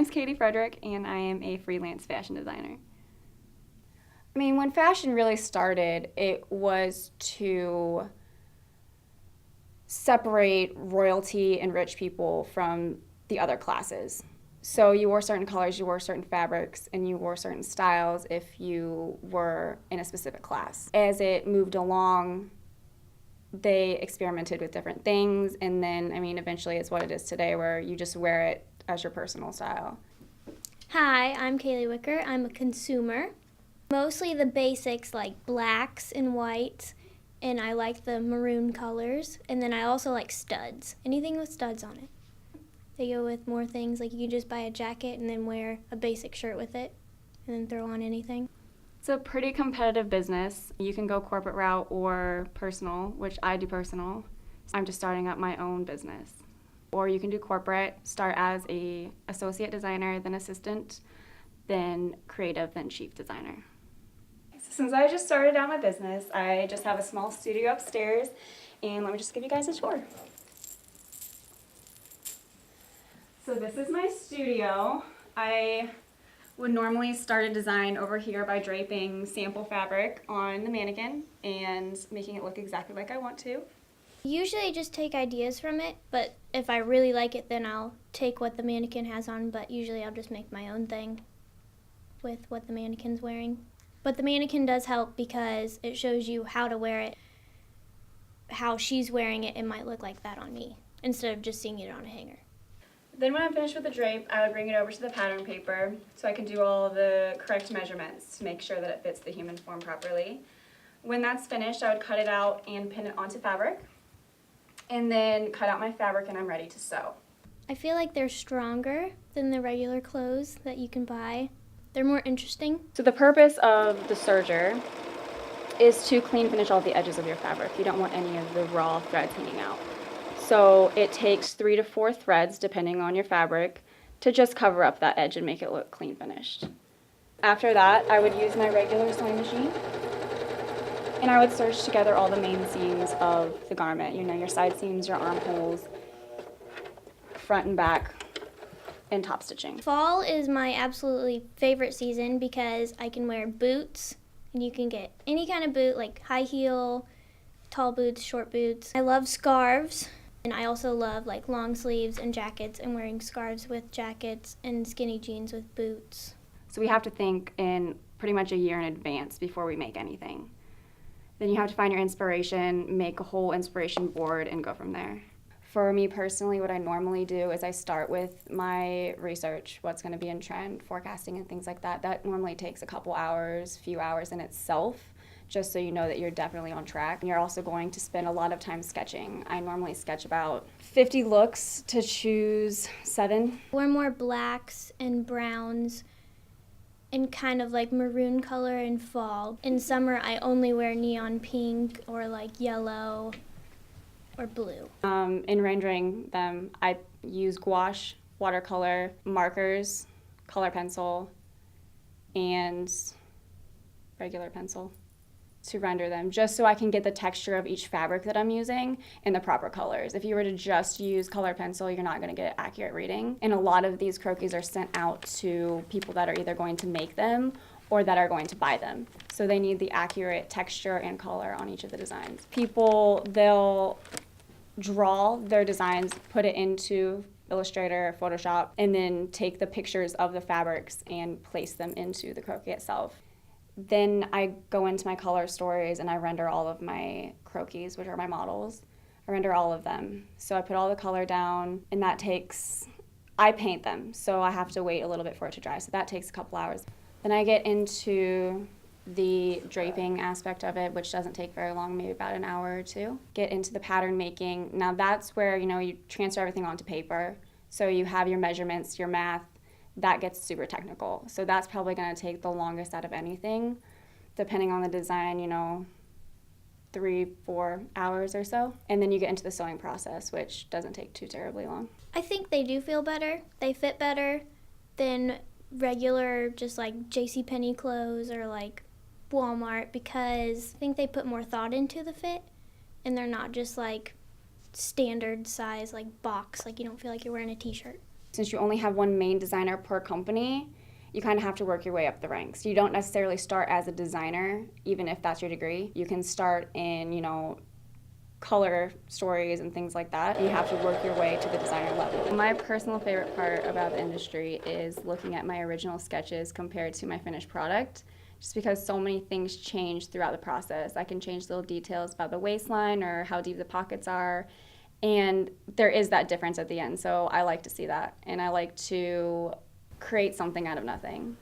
name's Katie Frederick, and I am a freelance fashion designer. I mean, when fashion really started, it was to separate royalty and rich people from the other classes. So you wore certain colors, you wore certain fabrics, and you wore certain styles if you were in a specific class. As it moved along, they experimented with different things, and then, I mean, eventually it's what it is today, where you just wear it as your personal style. Hi, I'm Kaylee Wicker. I'm a consumer. Mostly the basics like blacks and whites, and I like the maroon colors. And then I also like studs, anything with studs on it. They go with more things, like you can just buy a jacket and then wear a basic shirt with it and then throw on anything. It's a pretty competitive business. You can go corporate route or personal, which I do personal. I'm just starting up my own business. Or you can do corporate, start as a associate designer, then assistant, then creative, then chief designer. Since I just started out my business, I just have a small studio upstairs, and let me just give you guys a tour. So this is my studio. I would normally start a design over here by draping sample fabric on the mannequin and making it look exactly like I want to. Usually I just take ideas from it, but if I really like it, then I'll take what the mannequin has on, but usually I'll just make my own thing with what the mannequin's wearing. But the mannequin does help because it shows you how to wear it. How she's wearing it, it might look like that on me, instead of just seeing it on a hanger. Then when I'm finished with the drape, I would bring it over to the pattern paper so I can do all of the correct measurements to make sure that it fits the human form properly. When that's finished, I would cut it out and pin it onto fabric, and then cut out my fabric and I'm ready to sew. I feel like they're stronger than the regular clothes that you can buy. They're more interesting. So the purpose of the serger is to clean finish all the edges of your fabric. You don't want any of the raw threads hanging out. So it takes 3 to 4 threads, depending on your fabric, to just cover up that edge and make it look clean finished. After that, I would use my regular sewing machine, and I would serge together all the main seams of the garment. You know, your side seams, your armholes, front and back, and top stitching. Fall is my absolutely favorite season because I can wear boots, and you can get any kind of boot, like high heel, tall boots, short boots. I love scarves, and I also love like long sleeves and jackets, and wearing scarves with jackets and skinny jeans with boots. So we have to think in pretty much a year in advance before we make anything. Then you have to find your inspiration, make a whole inspiration board, and go from there. For me personally, what I normally do is I start with my research, what's going to be in trend, forecasting and things like that. That normally takes a couple hours, few hours in itself, just so you know that you're definitely on track. And you're also going to spend a lot of time sketching. I normally sketch about 50 looks to choose 7. Wear more blacks and browns and kind of like maroon color in fall. In summer, I only wear neon pink or like yellow or blue. In rendering them, I use gouache, watercolor, markers, color pencil, and regular pencil to render them, just so I can get the texture of each fabric that I'm using in the proper colors. If you were to just use color pencil, you're not going to get an accurate reading. And a lot of these croquis are sent out to people that are either going to make them or that are going to buy them. So they need the accurate texture and color on each of the designs. People, they'll draw their designs, put it into Illustrator, Photoshop, and then take the pictures of the fabrics and place them into the croquis itself. Then I go into my color stories and I render all of my croquis, which are my models. I render all of them. So I put all the color down, and that takes, I paint them, so I have to wait a little bit for it to dry. So that takes a couple hours. Then I get into the draping aspect of it, which doesn't take very long, maybe about an hour or 2. Get into the pattern making. Now that's where, you know, you transfer everything onto paper. So you have your measurements, your math. That gets super technical. So that's probably going to take the longest out of anything, depending on the design, you know, 3-4 hours or so. And then you get into the sewing process, which doesn't take too terribly long. I think they do feel better. They fit better than regular just like JCPenney clothes or like Walmart, because I think they put more thought into the fit, and they're not just like standard size like box, like you don't feel like you're wearing a t-shirt. Since you only have one main designer per company, you kind of have to work your way up the ranks. You don't necessarily start as a designer, even if that's your degree. You can start in, color stories and things like that. You have to work your way to the designer level. My personal favorite part about the industry is looking at my original sketches compared to my finished product, just because so many things change throughout the process. I can change little details about the waistline or how deep the pockets are, and there is that difference at the end. So I like to see that, and I like to create something out of nothing.